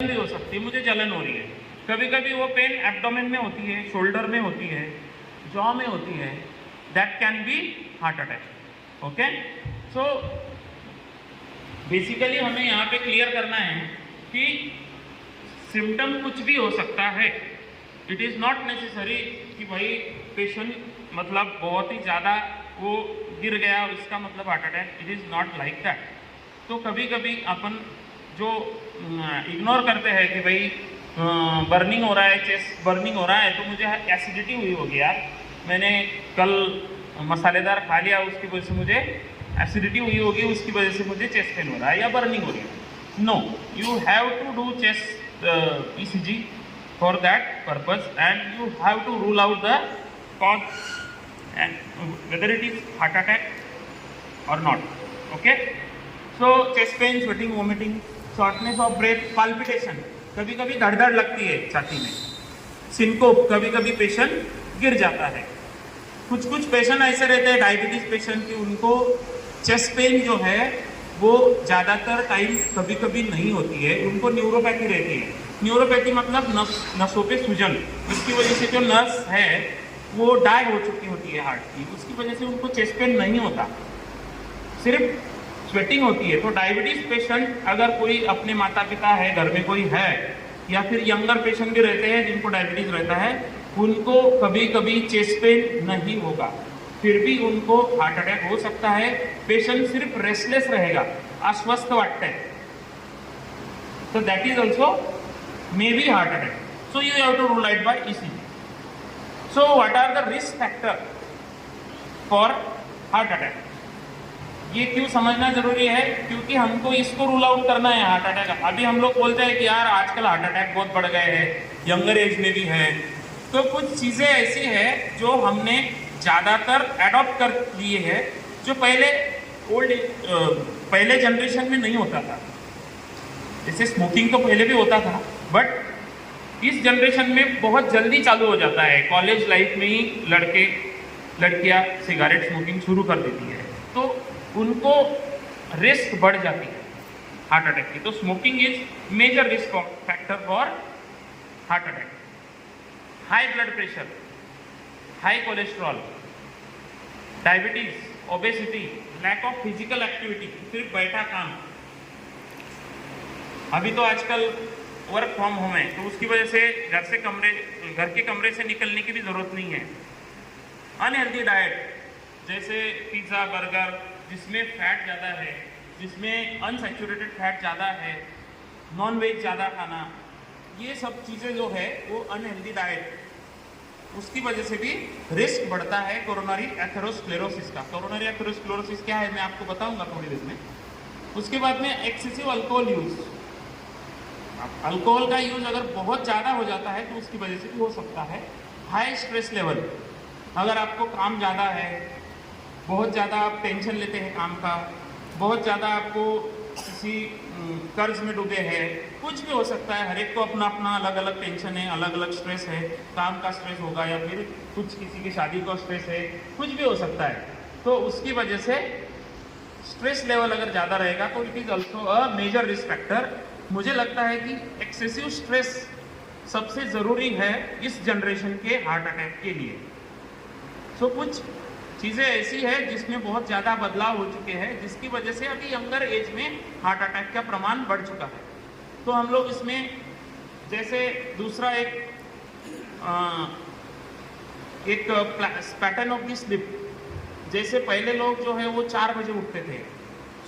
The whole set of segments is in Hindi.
भी हो सकती है, मुझे जलन हो रही है। कभी कभी वो पेन एब्डोमेन में होती है, शोल्डर में होती है, जॉ में होती है, that can be heart attack. Okay, so basically हमें यहाँ पे क्लियर करना है कि सिम्टम कुछ भी हो सकता है। इट इज़ नॉट नेसेसरी कि भाई पेशेंट मतलब बहुत ही ज़्यादा वो गिर गया और इसका मतलब heart attack, it is not like that. तो कभी कभी अपन जो इग्नोर करते हैं कि भाई बर्निंग हो रहा है, चेस्ट बर्निंग हो रहा है, तो मुझे एसिडिटी हुई होगी यार, मैंने कल मसालेदार खा लिया, उसकी वजह से मुझे एसिडिटी हुई होगी, उसकी वजह से मुझे चेस्ट पेन हो रहा है या बर्निंग हो रही है। No, you have to do chest ECG for that purpose and you have to rule out the cause and whether it is heart attack or not. Okay, so chest pain, sweating, vomiting, shortness of breath, palpitation, कभी कभी धड़धड़ लगती है छाती में, सिनकोप, कभी कभी पेशेंट गिर जाता है। कुछ कुछ पेशेंट ऐसे रहते हैं डायबिटीज पेशेंट की उनको चेस्ट पेन जो है वो ज़्यादातर टाइम कभी कभी नहीं होती है, उनको न्यूरोपैथी रहती है। न्यूरोपैथी मतलब नसों पे सूजन, इसकी वजह से जो नस है वो डाई हो चुकी होती है हार्ट की, उसकी वजह से उनको चेस्ट पेन नहीं होता, सिर्फ स्वेटिंग होती है। तो डायबिटीज पेशेंट अगर कोई अपने माता पिता है, घर में कोई है, या फिर यंगर पेशेंट भी रहते हैं जिनको डायबिटीज रहता है, उनको कभी कभी चेस्ट पेन नहीं होगा, फिर भी उनको हार्ट अटैक हो सकता है। पेशेंट सिर्फ रेस्टलेस रहेगा, अस्वस्थ वाटता है, so that is also maybe heart attack. So you have to rule out by ECG. So what are the risk factor for heart attack? ये क्यों समझना जरूरी है? क्योंकि हमको इसको रूल आउट करना है हार्ट अटैक। अभी हम लोग बोलते हैं कि यार आजकल हार्ट अटैक बहुत बढ़ गए हैं, यंगर एज में भी है, तो कुछ चीजें ऐसी है जो हमने ज्यादातर एडॉप्ट कर लिए है, जो पहले जनरेशन में नहीं होता था। जैसे स्मोकिंग तो पहले भी होता था, बट इस जनरेशन में बहुत जल्दी चालू हो जाता है। कॉलेज लाइफ में ही लड़कियां सिगरेट स्मोकिंग शुरू कर देती है, तो उनको रिस्क बढ़ जाती है हार्ट अटैक की। तो smoking is major risk factor for heart attack. High blood pressure, high cholesterol, diabetes, obesity, lack of physical activity, सिर्फ बैठा काम। अभी तो आजकल वर्क फ्रॉम होम है, तो उसकी वजह से घर के कमरे से निकलने की भी ज़रूरत नहीं है। अनहेल्दी डाइट जैसे पिज़्ज़ा, बर्गर, जिसमें फैट ज़्यादा है, जिसमें अनसैचुरेटेड फैट ज़्यादा है, नॉन वेज ज़्यादा खाना, ये सब चीज़ें जो है वो अनहेल्दी डाइट, उसकी वजह से भी रिस्क बढ़ता है कोरोनरी एथेरोस्क्लेरोसिस का। कोरोनरी एथेरोस्क्लेरोसिस क्या है मैं आपको बताऊंगा थोड़ी देर में। उसके बाद में एक्सेसिव अल्कोहल यूज़, अल्कोहल का यूज अगर बहुत ज़्यादा हो जाता है तो उसकी वजह से भी हो सकता है। हाई स्ट्रेस लेवल, अगर आपको काम ज़्यादा है, बहुत ज़्यादा आप टेंशन लेते हैं काम का, बहुत ज़्यादा आपको किसी कर्ज में डूबे हैं, कुछ भी हो सकता है। हर एक को अपना अपना अलग अलग टेंशन है, अलग अलग स्ट्रेस है, काम का स्ट्रेस होगा या फिर कुछ किसी की शादी का स्ट्रेस है, कुछ भी हो सकता है। तो उसकी वजह से स्ट्रेस लेवल अगर ज़्यादा रहेगा तो it is also a major risk factor. मुझे लगता है कि एक्सेसिव स्ट्रेस सबसे ज़रूरी है इस जनरेशन के हार्ट अटैक के लिए। सो कुछ चीज़ें ऐसी है जिसमें बहुत ज़्यादा बदलाव हो चुके हैं, जिसकी वजह से अभी यंगर एज में हार्ट अटैक का प्रमाण बढ़ चुका है। तो हम लोग इसमें जैसे दूसरा एक पैटर्न ऑफ द स्लिप, जैसे पहले लोग जो है वो 4 बजे उठते थे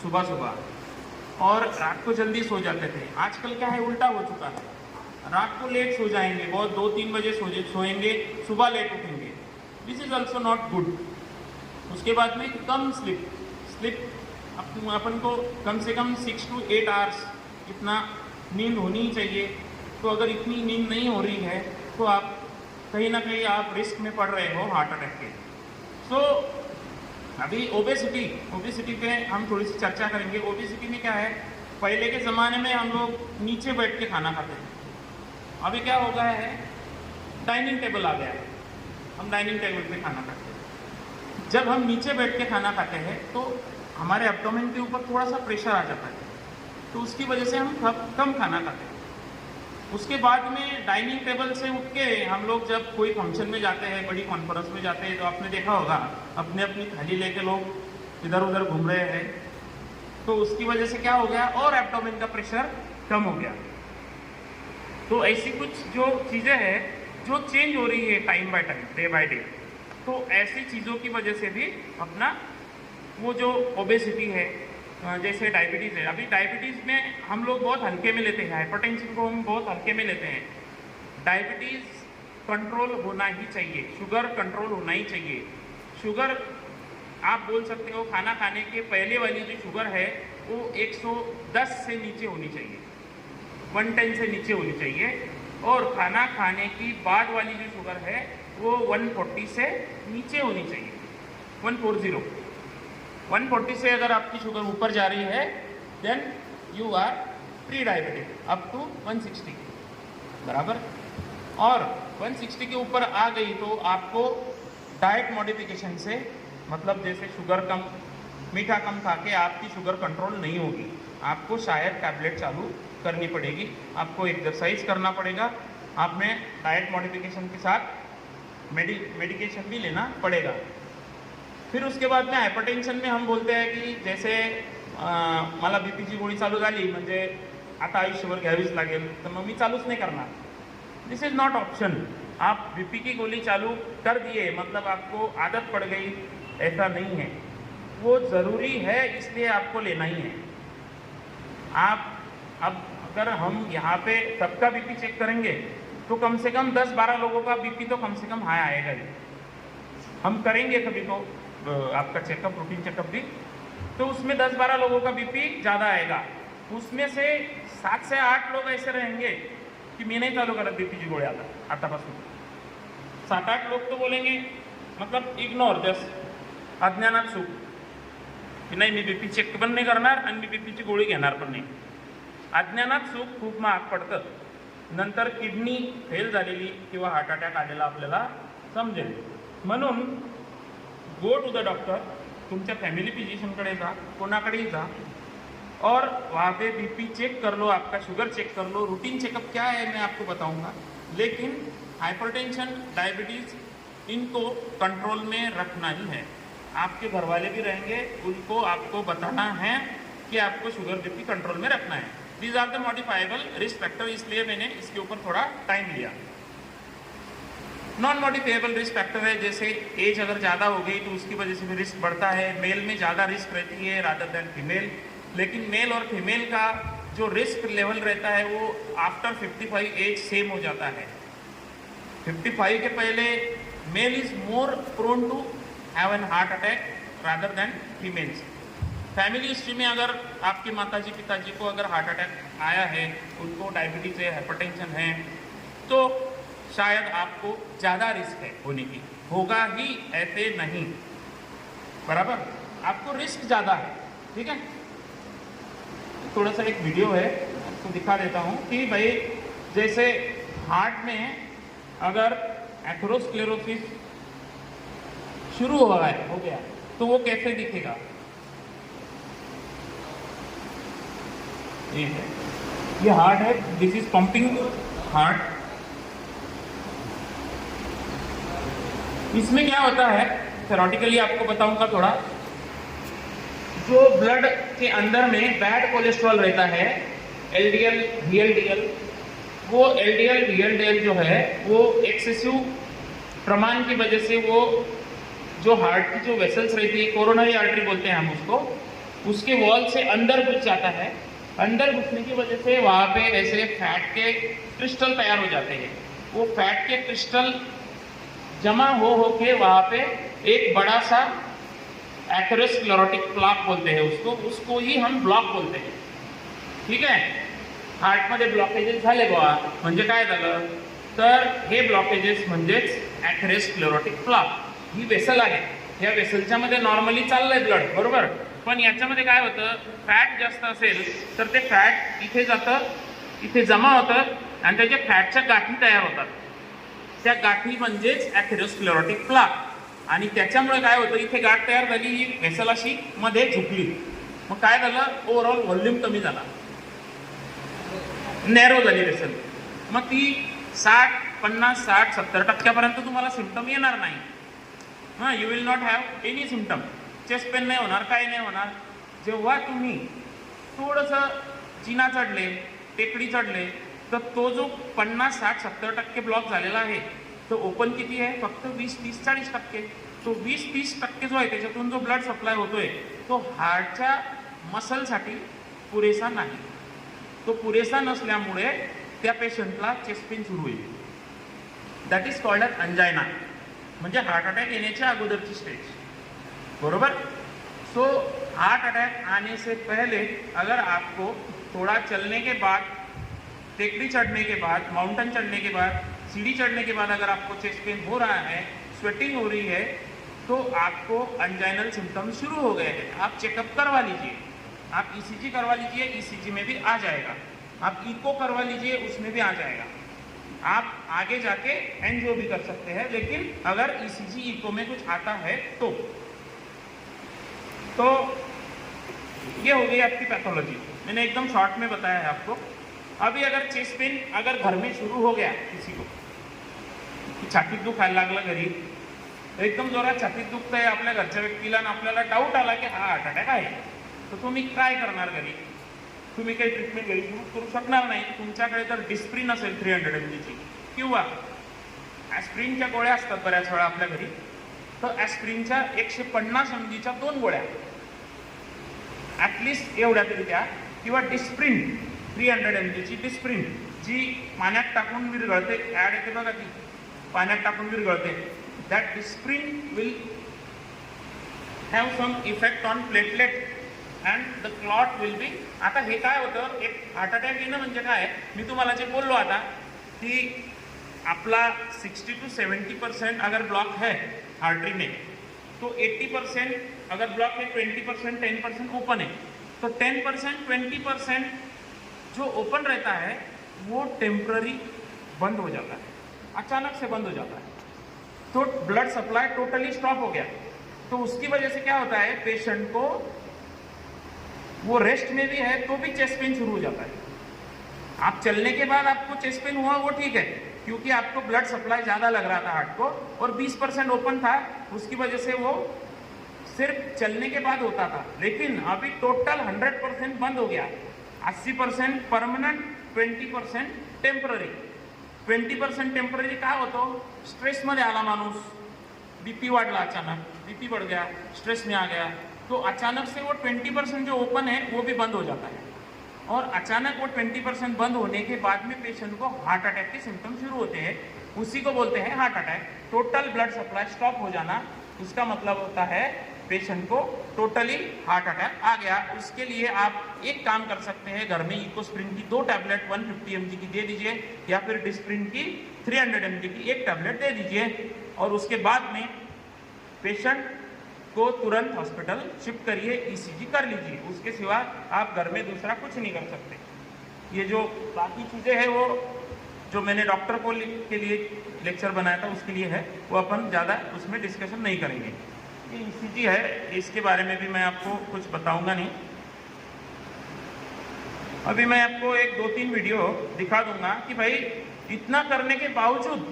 सुबह सुबह और रात को जल्दी सो जाते थे। आजकल क्या है, उल्टा हो चुका है, रात को लेट सो जाएंगे, बहुत 2-3 बजे सोएंगे, सुबह लेट उठेंगे। This is also not good. उसके बाद में कम स्लिप अपन को कम से कम 6 to 8 आवर्स इतना नींद होनी ही चाहिए। तो अगर इतनी नींद नहीं हो रही है तो आप कहीं ना कहीं आप रिस्क में पड़ रहे हो हार्ट अटैक के। सो अभी ओबेसिटी पे हम थोड़ी सी चर्चा करेंगे। ओबेसिटी में क्या है, पहले के ज़माने में हम लोग नीचे बैठ के खाना खाते थे, अभी क्या हो गया है, डाइनिंग टेबल आ गया है, हम डाइनिंग टेबल पे खाना खाते हैं। जब हम नीचे बैठ के खाना खाते हैं तो हमारे एब्डोमेन के ऊपर थोड़ा सा प्रेशर आ जाता है, तो उसकी वजह से हम कम खाना खाते हैं। उसके बाद में डाइनिंग टेबल से उठ के हम लोग जब कोई फंक्शन में जाते हैं, बड़ी कॉन्फ्रेंस में जाते हैं, तो आपने देखा होगा अपने अपनी थाली लेके लोग इधर उधर घूम रहे हैं, तो उसकी वजह से क्या हो गया, और एब्डोमेन का प्रेशर कम हो गया। तो ऐसी कुछ जो चीज़ें हैं जो चेंज हो रही है time by time, day by day, तो ऐसी चीज़ों की वजह से भी अपना वो जो ओबेसिटी है, जैसे डायबिटीज़ है, अभी डायबिटीज़ में हम लोग बहुत हल्के में लेते हैं, हाइपरटेंशन को हम बहुत हल्के में लेते हैं। डायबिटीज़ कंट्रोल होना ही चाहिए, शुगर कंट्रोल होना ही चाहिए। शुगर आप बोल सकते हो खाना खाने के पहले वाली जो शुगर है वो 110 से नीचे होनी चाहिए, 110 से नीचे होनी चाहिए, और खाना खाने की बाद वाली जो शुगर है वो 140 से नीचे होनी चाहिए, 140 से अगर आपकी शुगर ऊपर जा रही है then you are pre diabetic up to 160 बराबर। और 160 के ऊपर आ गई तो आपको डाइट मॉडिफिकेशन से, मतलब जैसे शुगर कम, मीठा कम खा के आपकी शुगर कंट्रोल नहीं होगी, आपको शायद टैबलेट चालू करनी पड़ेगी, आपको एक्सरसाइज करना पड़ेगा, आप में डाइट मॉडिफिकेशन के साथ मेडिकेशन भी लेना पड़ेगा। फिर उसके बाद में हायपरटेन्शन में हम बोलते हैं कि जैसे मला बीपीची गोळी चालू झाली म्हणजे आता आयुष्यभर घ्यावीच लागेल, तर मग मी चालूच नहीं करना। This is not option. आप बीपी की गोली चालू कर दिए मतलब आपको आदत पड़ गई, ऐसा नहीं है, वो ज़रूरी है इसलिए आपको लेना ही है। आप अब अगर हम यहाँ पे सबका बीपी चेक करेंगे तो कम से कम 10-12 लोगों का बीपी तो कम से कम हाई आएगा ही। हम करेंगे कभी तो आपका चेकअप, रूटीन चेकअप भी, तो उसमें 10-12 लोगों का बीपी ज़्यादा आएगा, उसमें से 7 से 8 लोग ऐसे रहेंगे कि मैं नहीं चालू करत बीपीची गोळी आतापासून। 7-8 लोग तो बोलेंगे मतलब इग्नोर, जस्ट अज्ञानात सुख, की नाही मी बीपी चेक पण नाही करणार आणि मी बीपीची गोळी घेणार पण नाही। अज्ञानात सुख खूप महाग पडतं, नंतर किडनी फेल झालेली किंवा हार्ट अटॅक आलेला आपल्याला समजेल। म्हणून गो टू द डॉक्टर, तुमच्या फैमिली फिजिशियनकडे जा, कोणाकडेही जा, और वहाँ पे बीपी चेक कर लो, आपका शुगर चेक कर लो। रूटीन चेकअप क्या है मैं आपको बताऊंगा, लेकिन हाइपरटेंशन, डायबिटीज़, इनको कंट्रोल में रखना ही है। आपके घर वाले भी रहेंगे, उनको आपको बताना है कि आपको शुगर बीपी कंट्रोल में रखना है। These are the modifiable risk factor, इसलिए मैंने इसके ऊपर थोड़ा टाइम लिया। नॉन मॉडिफाइबल रिस्क फैक्टर है, जैसे एज अगर ज़्यादा हो गई तो उसकी वजह से भी रिस्क बढ़ता है। मेल में ज़्यादा रिस्क रहती है रादर देन फीमेल, लेकिन मेल और फीमेल का जो रिस्क लेवल रहता है वो आफ्टर 55 एज सेम हो जाता है। 55 के पहले male is more prone to have an heart attack rather than females. Family history में अगर आपके माताजी पिताजी को अगर हार्ट अटैक आया है, उनको डायबिटीज़ है, हाइपरटेंशन है, तो शायद आपको ज़्यादा रिस्क है होने की, होगा ही ऐसे नहीं, बराबर, आपको रिस्क ज़्यादा है। ठीक है, थोड़ा सा एक वीडियो है आपको दिखा देता हूँ कि भाई जैसे हार्ट में अगर एथेरोस्क्लेरोसिस शुरू हो गया तो वो कैसे दिखेगा। ये है, ये हार्ट है, दिस इज पंपिंग हार्ट। इसमें क्या होता है थेरोटिकली आपको बताऊंगा थोड़ा, जो ब्लड के अंदर में बैड कोलेस्ट्रॉल रहता है, एलडीएल वीएलडीएल, वो एलडीएल वीएलडीएल जो है वो एक्सेसिव प्रमाण की वजह से वो जो हार्ट की जो वेसल्स रहती है, कोरोनरी आर्टरी बोलते हैं हम उसको, उसके वॉल से अंदर घुस जाता है। अंदर घुसने की वजह से वहाँ पे ऐसे फैट के क्रिस्टल तैयार हो जाते हैं। वो फैट के क्रिस्टल जमा हो के वहाँ पे एक बड़ा सा एथेरोस्क्लेरोटिक प्लाक बोलते हैं उसको ही हम ब्लॉक बोलते हैं। ठीक आहे, हार्टमध्ये ब्लॉकेजेस झाले बघा म्हणजे काय झालं, तर हे ब्लॉकेजेस म्हणजेच एथेरोस्क्लेरोटिक प्लाक। ही वेसल आहे, या वेसलच्या मध्ये नॉर्मली चाललंय ब्लड, बरोबर, पण याच्यामध्ये काय होतं, फॅट जास्त असेल तर ते फॅट इथे जातं, इथे जमा होतं आणि त्याच्या फॅटच्या गाठी तयार होतात। त्या गाठी म्हणजेच एथेरोस्क्लेरोटिक प्लाक, आणि त्याच्यामुळे काय होतं, इथे गाठ तयार झाली, ही वेसल अशी मध्ये झुकली, मग काय झालं, ओव्हरऑल व्हॉल्यूम कमी झाला, नॅरो झाली वेसल, मग ती 60, 50, 60, 70% तुम्हाला सिम्पटम येणार नाही. हां, you will not have any symptom. Chest pain नाही होणार, काही नाही होणार. जेव्हा तुम्ही थोडंसं जिना चढले, टेकडी चढले, तर तो जो 50, 60, 70% ब्लॉक झालेला आहे तो ओपन किती आहे? फक्त 20, 30, 40%. तो 20, 30% जो आहे त्याच्यातून जो ब्लड सप्लाय होतोय तो हार्टच्या मसलसाठी पुरेसा नाही. तो पुरेसा नसल्यामुळे त्या पेशंटला चेस्ट पेन सुरू होईल. दॅट इज कॉल्ड एज अंजायना, म्हणजे हार्ट अटॅक येण्याच्या अगोदरची स्टेज. बरोबर. सो हार्ट अटैक आने से पहले अगर आपको थोड़ा चलने के बाद, टेकड़ी चढ़ने के बाद, माउंटेन चढ़ने के बाद, सीढ़ी चढ़ने के बाद अगर आपको चेस्ट पेन हो रहा है, स्वेटिंग हो रही है, तो आपको अंजाइनल सिम्टम शुरू हो गए हैं. आप चेकअप करवा लीजिए, आप ईसीजी करवा लीजिए, ईसीजी में भी आ जाएगा. आप इको करवा लीजिए, उसमें भी आ जाएगा. आप आगे जाके एंजियो भी कर सकते हैं, लेकिन अगर ईसीजी इको में कुछ आता है तो ये हो गई आपकी पैथोलॉजी. मैंने एकदम शॉर्ट में बताया है आपको. अभी अगर चेस्ट पेन अगर घर में शुरू हो गया किसी को, छातीत दुखायला लागला घरी, एकदम जोरात छातीत दुखतंय आपल्या घरच्या व्यक्तीला आणि आपल्याला डाऊट आला की हा हार्ट अटॅक आहे, तर तुम्ही काय करणार घरी? तुम्ही काही ट्रीटमेंट घरी सुरू करू शकणार नाही. तुमच्याकडे जर डिस्प्रिन असेल 300 mg ची किंवा ॲस्प्रिनच्या गोळ्या असतात बऱ्याच वेळा आपल्या घरी, तर ॲस्प्रिनच्या 150 mg च्या 2 गोळ्या ॲटलिस्ट एवढ्या तरी द्या. किंवा डिस्प्रिन 300 mg ची डिस्प्रिन जी पाण्यात टाकून विरघळते, ॲड येते बघा ती, पाण्यात टाकून विरघळते. That Disprin will have some effect on platelet and the clot will be. आता हे काय होतं, एक हार्ट अटॅक येणं म्हणजे काय, मी तुम्हाला जे बोललो आता की आपला 60 to 70% अगर ब्लॉक है आर्टरी में, तो 80% अगर ब्लॉक है, 20%, 10% ओपन है. तो 10%, 20% जो ओपन रहता है वो टेम्पररी बंद हो जाता है, अचानक से बंद हो जाता है. तो ब्लड सप्लाई टोटली स्टॉप हो गया. तो उसकी वजह से क्या होता है, पेशेंट को वो रेस्ट में भी है तो भी चेस्ट पेन शुरू हो जाता है. आप चलने के बाद आपको चेस्ट पेन हुआ वो ठीक है, क्योंकि आपको ब्लड सप्लाई ज़्यादा लग रहा था हार्ट को और 20% ओपन था, उसकी वजह से वो सिर्फ चलने के बाद होता था. लेकिन अभी टोटल 100% बंद हो गया. 80% परमनंट, 20% टेम्पररी. 20% टेम्पररी काय होतो, स्ट्रेसमध्ये आला माणूस, बीपी वाढला, अचानक बीपी बढ़ गया, स्ट्रेस में आ गया, तो अचानक से वो 20% जो ओपन है वो भी बंद हो जाता है. और अचानक वो 20% बंद होने के बाद में पेशेंट को हार्ट अटैक के सिम्टम शुरू होते हैं. उसी को बोलते हैं heart attack. Total blood supply stop हो जाना, उसका मतलब होता है पेशेंट को टोटली हार्ट अटैक आ गया. उसके लिए आप एक काम कर सकते हैं, घर में इकोस्प्रिन की 2 टैबलेट 150 mg की दे दीजिए, या फिर डिस्प्रिन की 300 mg की 1 टैबलेट दे दीजिए, और उसके बाद में पेशेंट को तुरंत हॉस्पिटल शिफ्ट करिए, ईसीजी कर लीजिए. उसके सिवा आप घर में दूसरा कुछ नहीं कर सकते. ये जो बाकी चीज़ें हैं वो जो मैंने डॉक्टर को के लिए लेक्चर बनाया था उसके लिए है, वो अपन ज़्यादा उसमें डिस्कशन नहीं करेंगे. ये ईसीजी है, इसके बारे में भी मैं आपको कुछ बताऊंगा नहीं. अभी मैं आपको एक 2-3 वीडियो दिखा दूंगा कि भाई इतना करने के बावजूद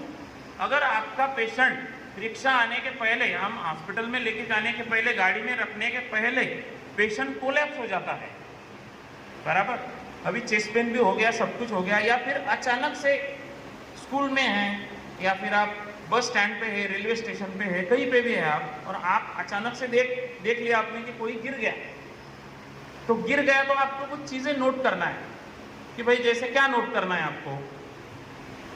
अगर आपका पेशेंट रिक्शा आने के पहले, हम हॉस्पिटल में लेके जाने के पहले, गाड़ी में रखने के पहले पेशेंट कोलैप्स हो जाता है, बराबर. अभी चेस्ट पेन भी हो गया, सब कुछ हो गया, या फिर अचानक से स्कूल में हैं, या फिर आप बस स्टैंड पे है, रेलवे स्टेशन पे है, कहीं पे भी है आप, और आप अचानक से देख लिया आपने कि कोई गिर गया. तो गिर गया तो आपको कुछ चीज़ें नोट करना है कि भाई जैसे क्या नोट करना है आपको.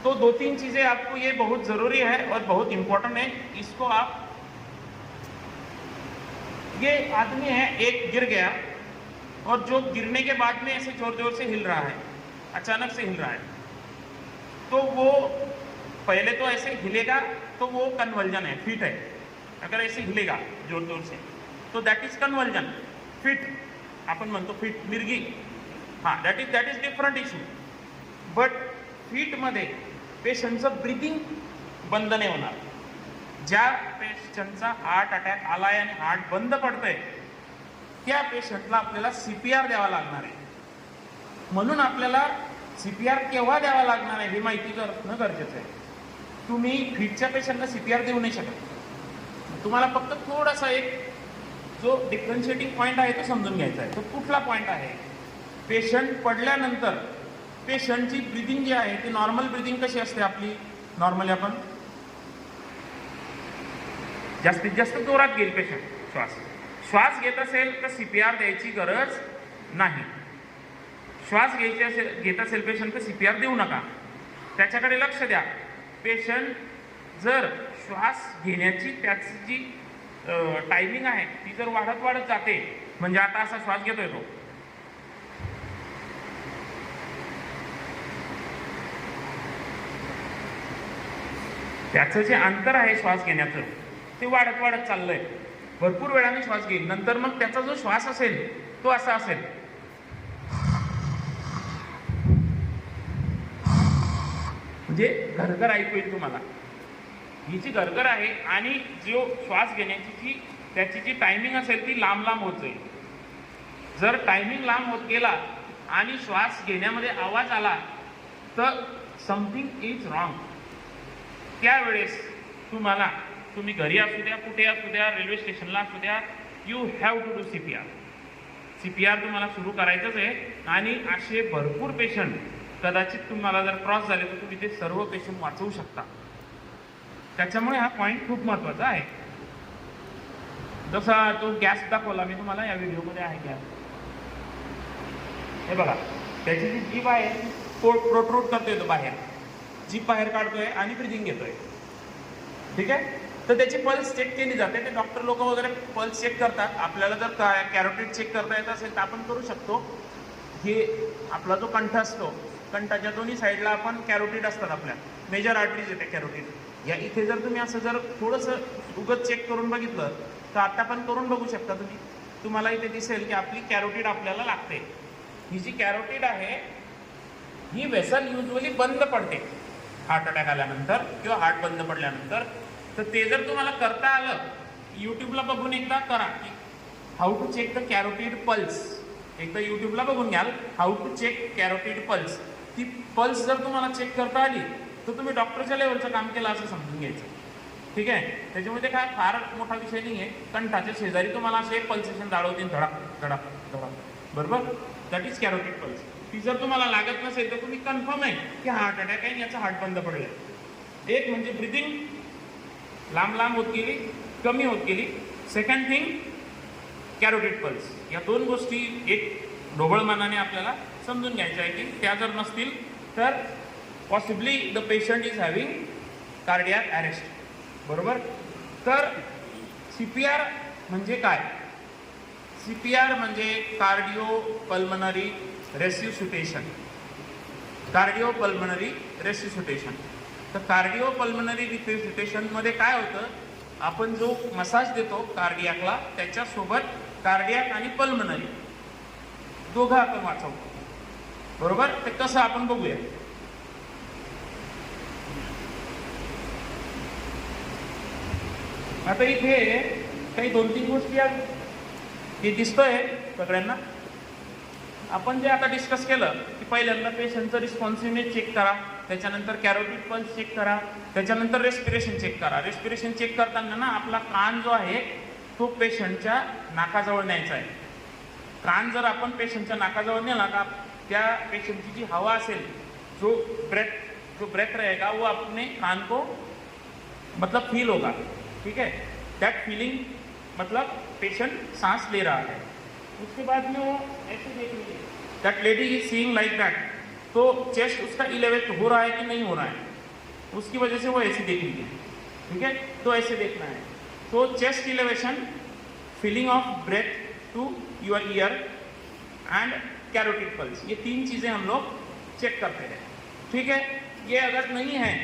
तो 2-3 चीज़ें आपको ये बहुत ज़रूरी है और बहुत इम्पोर्टेंट है. इसको आप, ये आदमी है, एक गिर गया और जो गिरने के बाद में ऐसे जोर जोर से हिल रहा है, अचानक से हिल रहा है, तो वो पहले तो ऐसे हिलेगा तो वो कन्वल्जन है, फिट है. अगर ऐसे हिलेगा जोर जोर से तो दैट इज कन्वल्जन. फिट आपण म्हणतो, फिट मिरगी, हां, that is different issue. But फिटमध्ये पेशंटचं ब्रिथिंग बंद नाही होणार. ज्या पेशंटचा हार्ट अटॅक आलाय आणि हार्ट बंद पडतंय त्या पेशंटला आपल्याला CPR द्यावा लागणार आहे. म्हणून आपल्याला CPR केव्हा द्यावा लागणार आहे हे माहिती असणं गरजेचं आहे. तुम्ही फिटच्या पेशंटला CPR देऊ नाही शकत. तुम्हाला फक्त थोडासा एक जो डिफरन्शिएटिंग पॉईंट आहे तो समजून घ्यायचा आहे. तो कुठला पॉईंट आहे? पेशंट पडल्यानंतर पेशंटची ब्रिदिंग जी आहे ती नॉर्मल ब्रिदिंग कशी असते आपली? नॉर्मली आपण जास्तीत जास्त जोरात घेईल पेशंट श्वास घेत असेल तर CPR द्यायची गरज नाही. श्वास घेत असेल पेशंट तर CPR देऊ नका. त्याच्याकडे लक्ष द्या. पेशंट जर श्वास घेण्याची त्याची जी टायमिंग आहे ती जर वाढत जाते, म्हणजे आता असा श्वास घेतोय तो, त्याचं जे अंतर आहे श्वास घेण्याचं ते वाढत चाललंय. भरपूर वेळाने श्वास घेईल. नंतर मग त्याचा जो श्वास असेल तो असा असेल, म्हणजे घरघर ऐकू येईल तुम्हाला. ही जी घरघर आहे आणि जो श्वास घेण्याची त्याची जी टायमिंग असेल ती लांब होत जाईल. जर टायमिंग लांब होत गेला आणि श्वास घेण्यामध्ये आवाज आला तर समथिंग इज रॉंग. त्यावेळेस तुम्ही घरी असू द्या, कुठे असू द्या, रेल्वे स्टेशनला असू द्या, you have to do CPR तुम्हाला सुरू करायचंच आहे. आणि असे भरपूर पेशंट कदाचित तुम्हाला जर क्रॉस झाले तर तुम्ही ते सर्व पेशंट वाचवू शकता. त्याच्यामुळे हा पॉईंट खूप महत्त्वाचा आहे. जसा तो गॅस दाखवला मी तुम्हाला या व्हिडिओमध्ये आहे गॅस. हे बघा, त्याची जी जीभ आहे प्रोट्रूड करतोय तो बाहेर, जीभ बाहेर काढतोय आणि ब्रिदिंग घेतोय. ठीक आहे. तर त्याची पल्स चेक केली जाते. ते डॉक्टर लोक वगैरे पल्स चेक करतात. आपल्याला जर कॅरोटिड चेक करता येत असेल तर आपण करू शकतो. हे आपला जो कंठ असतो, कंठाच्या दोन्ही साईडला आपण कॅरोटिड असतात, आपल्या मेजर आर्टरीज येते कॅरोटिड. या इथे जर तुम्ही असं जर थोडंसं उगत चेक करून बघितलं तर आता पण करून बघू शकता तुम्ही. तुम्हाला इथे दिसेल की आपली कॅरोटिड आपल्याला लागते. ही जी कॅरोटिड आहे ही वेसल युजली बंद पडते हार्ट अटॅक आल्यानंतर किंवा हार्ट बंद पडल्यानंतर. तर ते जर तुम्हाला करता आलं, यूट्यूबला बघून एकदा करा की how to check the carotid pulse. एकदा यूट्यूबला बघून घ्याल how to check carotid pulse. ती पल्स जर तुम्हाला चेक करता आली तर तुम्ही डॉक्टरच्या लेवलचं काम केलं असं समजून घ्यायचं. ठीक आहे. त्याच्यामध्ये काय फार मोठा विषय नाही आहे. कंठाच्या शेजारी तुम्हाला असे पल्सेशन जाणवतील, धडक धडक धडक, बरोबर. That is carotid pulse. ती जर तुम्हाला लागत नसेल तर तुम्ही कन्फर्म आहे की हार्ट अटॅक आहे, याचा हार्ट बंद पडलाय. एक म्हणजे ब्रिदिंग लांब होत गेली, कमी होत गेली. Second thing carotid pulse. या दोन गोष्टी एक ढोबळ मनाने आपल्याला समजून घ्यायच्या आहे की त्या जर नसतील तर possibly the patient is having cardiac arrest, बरोबर. तर CPR म्हणजे काय? CPR म्हणजे cardiopulmonary resuscitation. Cardiopulmonary resuscitation. तर कार्डिओ पल्मनरी रेसिस्युटेशनमध्ये काय होतं, आपण जो मसाज देतो कार्डियाकला त्याच्यासोबत कार्डियाक आणि पल्मनरी दोघं आपण वाचवतो, बरोबर. ते कसं आपण बघूया. आता इथे काही 2-3 गोष्टी आहेत. हे दिसतोय सगळ्यांना. आपण जे आता डिस्कस केलं की पहिल्यांदा पेशंटचं रिस्पॉन्सिव्हनेस चेक करा, त्याच्यानंतर कॅरोटिड पल्स चेक करा, त्याच्यानंतर रेस्पिरेशन चेक करा. रेस्पिरेशन चेक करताना ना आपला कान जो आहे तो पेशंटच्या नाकाजवळ न्यायचा आहे. कान जर आपण पेशंटच्या नाकाजवळ नेला का त्या पेशंटची जी हवा असेल, जो ब्रेथ रहेगा वो अपने कान को मतलब फील होगा. ठीक है. दैट फीलिंग मतलब पेशेंट सांस ले रहा है. उसके बाद में वो ऐसे देख लीजिए, that lady is seeing like that. तो चेस्ट उसका इलेवेट हो रहा है कि नहीं हो रहा है, उसकी वजह से वो ऐसे देख लीजिए. ठीक है. तो ऐसे देखना है. तो chest elevation, feeling of breath to your ear and carotid pulse, ये 3 चीज़ें हम लोग चेक करते हैं. ठीक है. ये अगर नहीं है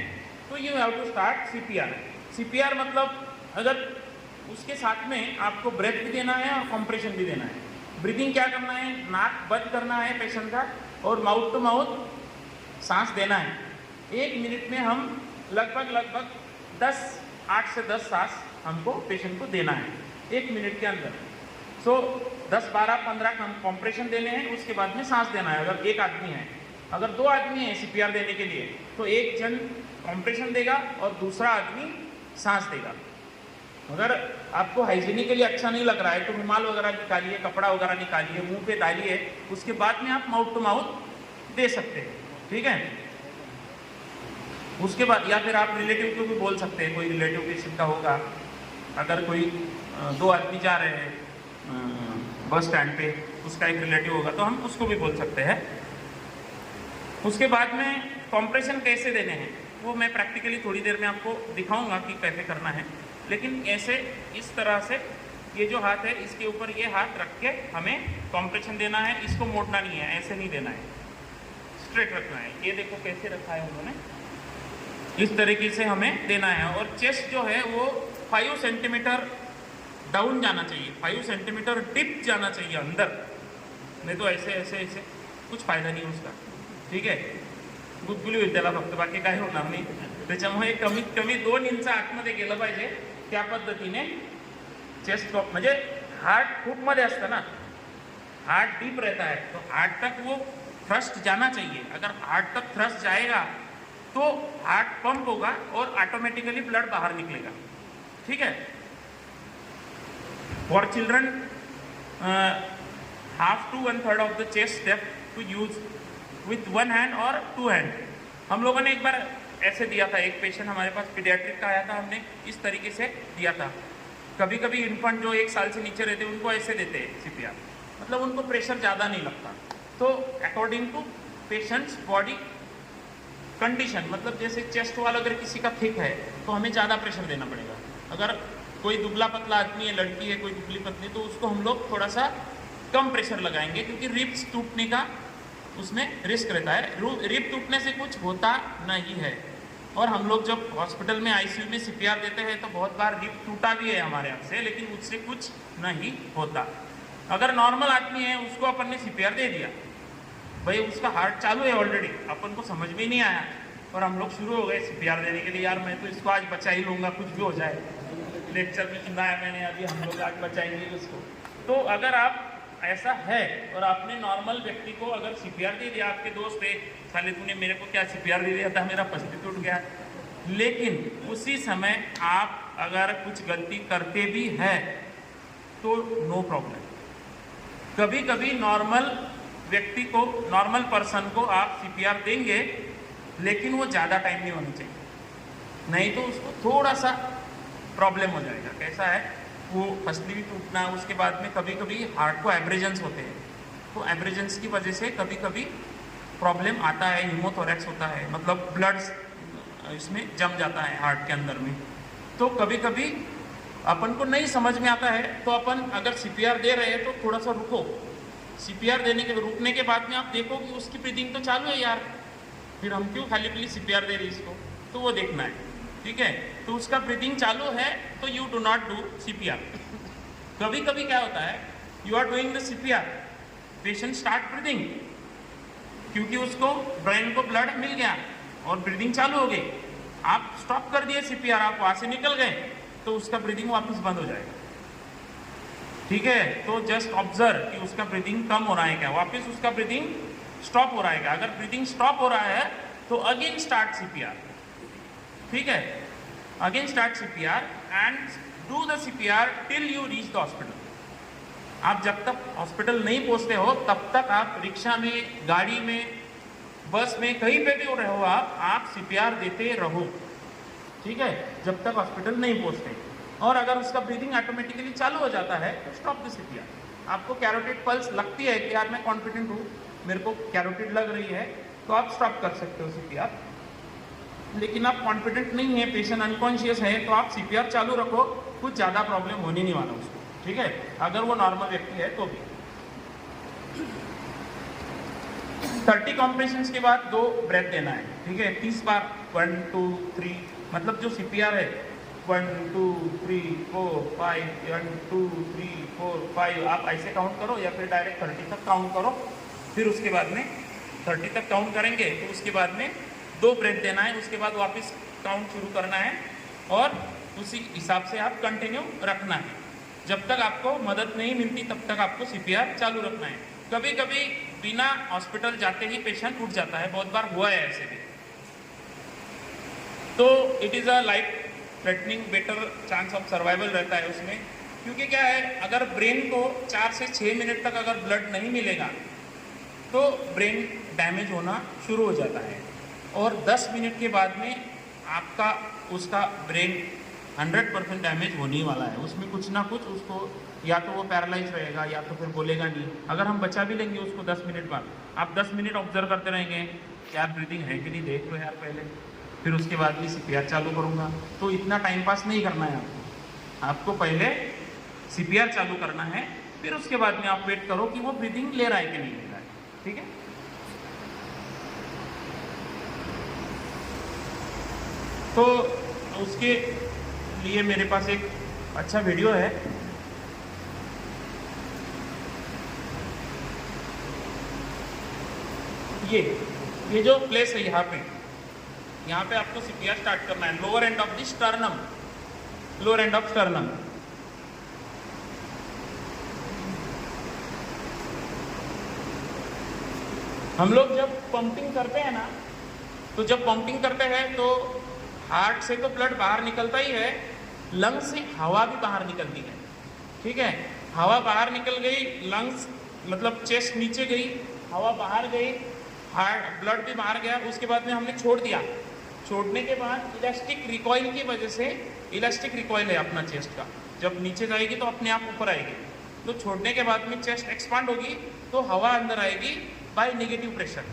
तो you have to start CPR. CPR मतलब अगर उसके साथ में आपको ब्रेथ भी देना है और कंप्रेशन भी देना है. ब्रीदिंग क्या करना है, नाक बंद करना है पेशेंट का और माउथ टू माउथ सांस देना है. 1 मिनट में हम लगभग 8 से 10 सांस हमको पेशेंट को देना है 1 मिनट के अंदर. सो 10, 12, 15 कंप्रेशन देने हैं, उसके बाद में सांस देना है अगर एक आदमी है. अगर 2 आदमी है सीपीआर देने के लिए तो एक जन कॉम्प्रेशन देगा और दूसरा आदमी सांस देगा। अगर आपको हाइजीनिकली अच्छा नहीं लग रहा है तो रुमाल वगैरह निकालिए, कपड़ा वगैरह निकालिए, मुंह पे डालिए, उसके बाद में आप माउथ टू माउथ दे सकते हैं, ठीक है। उसके बाद या फिर आप रिलेटिव को भी बोल सकते हैं, कोई रिलेटिव किसी का होगा, अगर कोई 2 आदमी जा रहे हैं बस स्टैंड पे, उसका एक रिलेटिव होगा तो हम उसको भी बोल सकते हैं। उसके बाद में कॉम्प्रेशन कैसे देने हैं वो मैं प्रैक्टिकली थोड़ी देर में आपको दिखाऊंगा कि कैसे करना है। लेकिन ऐसे इस तरह से ये जो हाथ है इसके ऊपर ये हाथ रख के हमें कॉम्प्रेशन देना है। इसको मोड़ना नहीं है, ऐसे नहीं देना है, स्ट्रेट रखना है। ये देखो कैसे रखा है उन्होंने, इस तरीके से हमें देना है। और चेस्ट जो है वो 5 सेंटीमीटर डाउन जाना चाहिए, 5 सेंटीमीटर डिप जाना चाहिए अंदर, नहीं तो ऐसे ऐसे ऐसे कुछ फायदा नहीं उसका, ठीक आहे। गुदगुली होईल त्याला, फक्त बाकी काही होणार नाही। त्याच्यामुळे कमीत कमी 2 इंच आतमध्ये गेलं पाहिजे, त्या पद्धतीने चेस्ट ड्रॉप, म्हणजे हार्ट खूप मध्ये असतं ना, हार्ट डीप रहता है तो हार्ट तक वो थ्रस्ट जाना चाहिए। अगर हार्ट तक थ्रस्ट जाएगा तो हार्ट पंप होगा और ऑटोमेटिकली ब्लड बाहर निकलेगा, ठीक है। For children half to 1/3 of the chest depth to use with 1 hand और 2 हैंड। हम लोगों ने एक बार ऐसे दिया था, एक पेशेंट हमारे पास पीडियाट्रिक का आया था, हमने इस तरीके से दिया था। कभी कभी इन्फेंट जो 1 साल से नीचे रहते हैं उनको ऐसे देते हैं सीपीआर, मतलब उनको प्रेशर ज़्यादा नहीं लगता। तो according to patient's body condition, मतलब जैसे चेस्ट वाला अगर किसी का थिक है तो हमें ज़्यादा प्रेशर देना पड़ेगा। अगर कोई दुबला पतला आदमी है, लड़की है कोई दुबली पतली, तो उसको हम लोग थोड़ा सा कम प्रेशर लगाएंगे, क्योंकि रिब्स टूटने का उसमें रिस्क रहता है। रिब टूटने से कुछ होता नहीं है। और हम लोग जब हॉस्पिटल में आईसीयू में सीपीआर देते हैं तो बहुत बार रिब टूटा भी है हमारे यहाँ से, लेकिन उससे कुछ नहीं होता। अगर नॉर्मल आदमी है उसको अपन ने सीपीआर दे दिया, भाई उसका हार्ट चालू है ऑलरेडी, अपन को समझ में नहीं आया और हम लोग शुरू हो गए सीपीआर देने के लिए, यार मैं तो इसको आज बचा ही लूँगा कुछ भी हो जाए, लेक्चर में सुना है मैंने अभी, हम लोग आज बचाएंगे उसको। तो अगर आप ऐसा है और आपने नॉर्मल व्यक्ति को अगर सीपीआर दे दिया, आपके दोस्त है, साले तूने मेरे को क्या सीपीआर दे दिया था, मेरा पसली टूट गया, लेकिन उसी समय आप अगर कुछ गलती करते भी हैं तो नो प्रॉब्लम। कभी कभी नॉर्मल व्यक्ति को, नॉर्मल पर्सन को आप सीपीआर देंगे, लेकिन वो ज़्यादा टाइम नहीं होना चाहिए, नहीं तो उसको थोड़ा सा प्रॉब्लम हो जाएगा। कैसा है, वो पसली भी टूटना, उसके बाद में कभी कभी हार्ट को एब्रेजन्स होते हैं, तो एब्रेजन्स की वजह से कभी कभी प्रॉब्लम आता है, हीमोथोरैक्स होता है, मतलब ब्लड इसमें जम जाता है हार्ट के अंदर में। तो कभी कभी अपन को नहीं समझ में आता है, तो अपन अगर सीपीआर दे रहे हैं तो थोड़ा सा रुको। सीपीआर देने के रुकने के बाद में आप देखो कि उसकी ब्रीदिंग तो चालू है यार, फिर हम क्यों खाली पीली सीपीआर दे रहे इसको, तो वो देखना है, ठीक है। तो उसका ब्रीदिंग चालू है तो you do not do CPR. कभी कभी क्या होता है, you are doing the CPR, patient start breathing, क्योंकि उसको ब्रेन को ब्लड मिल गया और ब्रीदिंग चालू हो गई, आप स्टॉप कर दिए सीपीआर, आप वहां से निकल गए, तो उसका ब्रीदिंग वापस बंद हो जाएगा, ठीक है। तो जस्ट ऑब्जर्व कि उसका ब्रीदिंग कम हो रहा है क्या, वापस उसका ब्रीदिंग स्टॉप हो रहा है क्या। अगर ब्रीदिंग स्टॉप हो रहा है तो अगेन स्टार्ट सीपीआर, ठीक है। Again start CPR and do the CPR till you reach the hospital. आप जब तक हॉस्पिटल नहीं पहुंचते हो तब तक आप रिक्शा में, गाड़ी में, बस में, कहीं पे भी हो रहे हो आप सीपीआर देते रहो, ठीक है, जब तक हॉस्पिटल नहीं पहुंचते। और अगर उसका ब्रीदिंग ऑटोमेटिकली चालू हो जाता है तो स्टॉप द सीपीआर। आपको कैरोटिड पल्स लगती है कि यार मैं कॉन्फिडेंट हूँ, मेरे को कैरोटिड लग रही है, तो आप स्टॉप कर सकते हो सीपीआर। लेकिन आप कॉन्फिडेंट नहीं है, पेशेंट अनकॉन्शियस है, तो आप सीपीआर चालू रखो, कुछ ज़्यादा प्रॉब्लम होने नहीं वाला उसको, ठीक है, अगर वो नॉर्मल व्यक्ति है तो भी। 30 कॉम्प्रेशंस के बाद 2 ब्रेथ देना है, ठीक है, 30 बार, 1 2 3, मतलब जो सीपीआर है 1 2 3 4 5, 1 2 3 4 5, आप ऐसे काउंट करो या फिर डायरेक्ट 30 तक काउंट करो। फिर उसके बाद में 30 तक काउंट करेंगे तो उसके बाद में 2 ब्रेथ देना है, उसके बाद वापस काउंट शुरू करना है और उसी हिसाब से आप कंटिन्यू रखना है। जब तक आपको मदद नहीं मिलती तब तक आपको सीपीआर चालू रखना है। कभी कभी बिना हॉस्पिटल जाते ही पेशेंट उठ जाता है, बहुत बार हुआ है ऐसे भी। तो it is a life threatening, better chance of survival रहता है उसमें, क्योंकि क्या है, अगर ब्रेन को 4 से 6 मिनट तक अगर ब्लड नहीं मिलेगा तो ब्रेन डैमेज होना शुरू हो जाता है, और 10 मिनट के बाद में आपका उसका ब्रेन 100% डैमेज होने वाला है। उसमें कुछ ना कुछ उसको, या तो वो पैरालाइज रहेगा या तो फिर बोलेगा नहीं। अगर हम बचा भी लेंगे उसको 10 मिनट बाद, आप 10 मिनट ऑब्जर्व करते रहेंगे, यार ब्रीदिंग है कि नहीं देख लो यार पहले, फिर उसके बाद भी CPR चालू करूँगा। तो इतना टाइम पास नहीं करना है आपको पहले CPR चालू करना है, फिर उसके बाद में आप वेट करो कि वो ब्रीदिंग ले रहा है कि नहीं ले रहा है। ठीक है, तो उसके लिए मेरे पास एक अच्छा वीडियो है। ये जो प्लेस है यहाँ पे आपको CPR स्टार्ट करना है, lower end of the sternum, lower end of sternum. हम लोग जब पंपिंग करते हैं ना, तो जब पंपिंग करते हैं तो हार्ट से तो ब्लड बाहर निकलता ही है, लंग्स से हवा भी बाहर निकलती है। ठीक है, हवा बाहर निकल गई, लंग्स मतलब चेस्ट नीचे गई, हवा बाहर गई, हार्ट ब्लड भी बाहर गया, उसके बाद में हमने छोड़ दिया। छोड़ने के बाद इलास्टिक रिकॉइल की वजह से, इलास्टिक रिकॉइल है अपना चेस्ट का, जब नीचे जाएगी तो अपने आप ऊपर आएगी, तो छोड़ने के बाद में चेस्ट एक्सपांड होगी तो हवा अंदर आएगी by negative pressure,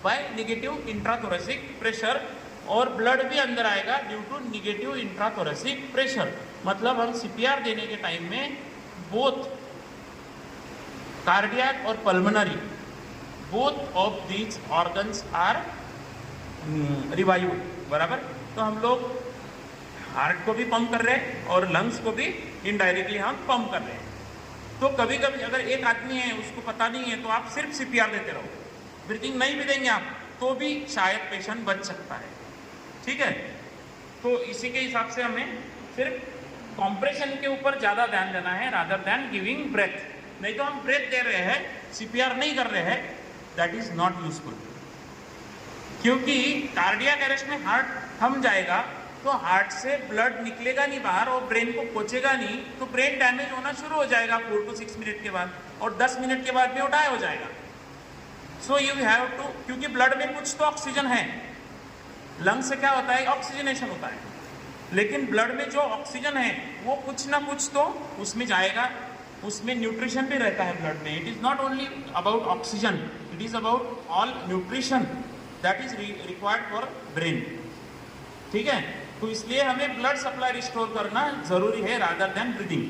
by negative intrathoracic pressure, और ब्लड भी अंदर आएगा due to negative intrathoracic pressure. मतलब हम CPR देने के टाइम में बोथ कार्डियक और pulmonary, both of these organs are revive, बराबर। तो हम लोग हार्ट को भी पंप कर रहे हैं और लंग्स को भी इनडायरेक्टली हम पंप कर रहे हैं। तो कभी कभी अगर एक आदमी है उसको पता नहीं है तो आप सिर्फ CPR देते रहो, ब्रीथिंग नहीं भी देंगे आप तो भी शायद पेशेंट बच सकता है। ठीक है, तो इसी के हिसाब से हमें सिर्फ कॉम्प्रेशन के ऊपर ज़्यादा ध्यान देना है रादर देन गिविंग ब्रेथ। नहीं तो हम ब्रेथ दे रहे हैं, CPR नहीं कर रहे हैं, दैट इज नॉट यूजफुल। क्योंकि कार्डियक अरेस्ट में हार्ट थम जाएगा तो हार्ट से ब्लड निकलेगा नहीं बाहर और ब्रेन को पहुंचेगा नहीं, तो ब्रेन डैमेज होना शुरू हो जाएगा 4 to 6 मिनट के बाद, और 10 मिनट के बाद में वो डाई हो जाएगा। सो यू हैव टू, क्योंकि ब्लड में कुछ तो ऑक्सीजन है, लंग से क्या होता है, ऑक्सीजनेशन होता है, लेकिन ब्लड में जो ऑक्सीजन है वो कुछ ना कुछ तो उसमें जाएगा, उसमें न्यूट्रिशन भी रहता है ब्लड में। It is not only about oxygen, it is about all nutrition that is required for brain. ठीक है, तो इसलिए हमें ब्लड सप्लाई रिस्टोर करना जरूरी है रादर देन ब्रीदिंग।